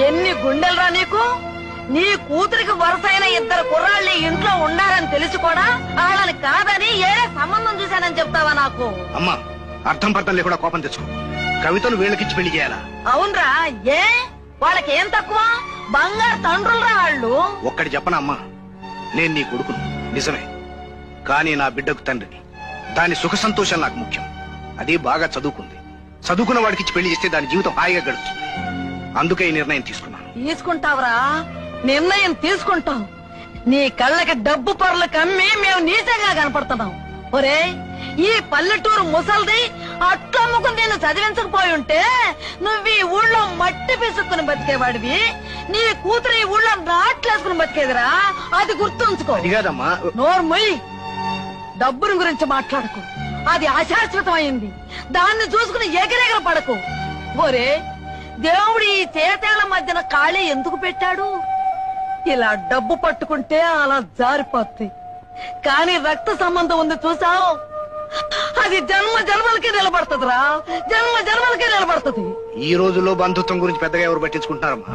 ఎన్ని గుండెలరా నీకు? నీ కూతురికి వరుసైన ఇద్దరు కుర్రాళ్ళు ఇంట్లో ఉండాలని తెలిసి కూడా వాళ్ళని కాదని ఏడే సంబంధం చూశానని చెప్తావా నాకు? అమ్మా, అర్థం పర్థం లేకుండా కోపం తెచ్చుకో. కవితను వీళ్ళకిచ్చి పెళ్లి చేయాలా? అవునరా, ఏ వాళ్ళకి ఏం తక్కువ? బంగారు తండ్రులరా వాళ్ళు. ఒక్కటి చెప్పనా అమ్మా, నేను నీ కొడుకును నిజమే, కానీ నా బిడ్డకు తండ్రిని. దాని సుఖ సంతోషం నాకు ముఖ్యం. అది బాగా చదువుకుంది. చదువుకున్న వాడికిచ్చి పెళ్లి చేస్తే దాని జీవితం హాయిగా గడుస్తుంది. అందుకే ఈ నిర్ణయం తీసుకున్నాను. తీసుకుంటావురా, నిర్ణయం తీసుకుంటావు. నీ కళ్ళకి డబ్బు పొరలు కమ్మి మేము నీచంగా కనపడుతున్నాం. ఒరే, ఈ పల్లెటూరు ముసల్ది అట్లమ్ముకుని నేను చదివించకపోయి ఉంటే నువ్వు ఈ ఊళ్ళో మట్టి పిసుక్కుని బతికేవాడివి. నీ కూతురు ఈ ఊళ్ళో నాట్లేసుకుని బతికేదిరా, అది గుర్తుంచుకో. అది కాదమ్మా. నోర్మొయ్, డబ్బుని గురించి మాట్లాడకు. అది అశాశ్వతమైంది. దాన్ని చూసుకుని ఎగరెగర పడకు. ఒరే, దేవుడు ఈ చేతేళ్ల మధ్యన ఖాళీ ఎందుకు పెట్టాడు? ఇలా డబ్బు పట్టుకుంటే అలా జారిపోతాయి. కానీ రక్త సంబంధం ఉంది చూసావు, అది జన్మ జన్మలకి నిలబడుతుందిరా, జన్మ జన్మలకి నిలబడుతుంది. ఈ రోజుల్లో బంధుత్వం గురించి పెద్దగా ఎవరు పట్టించుకుంటున్నారమ్మా?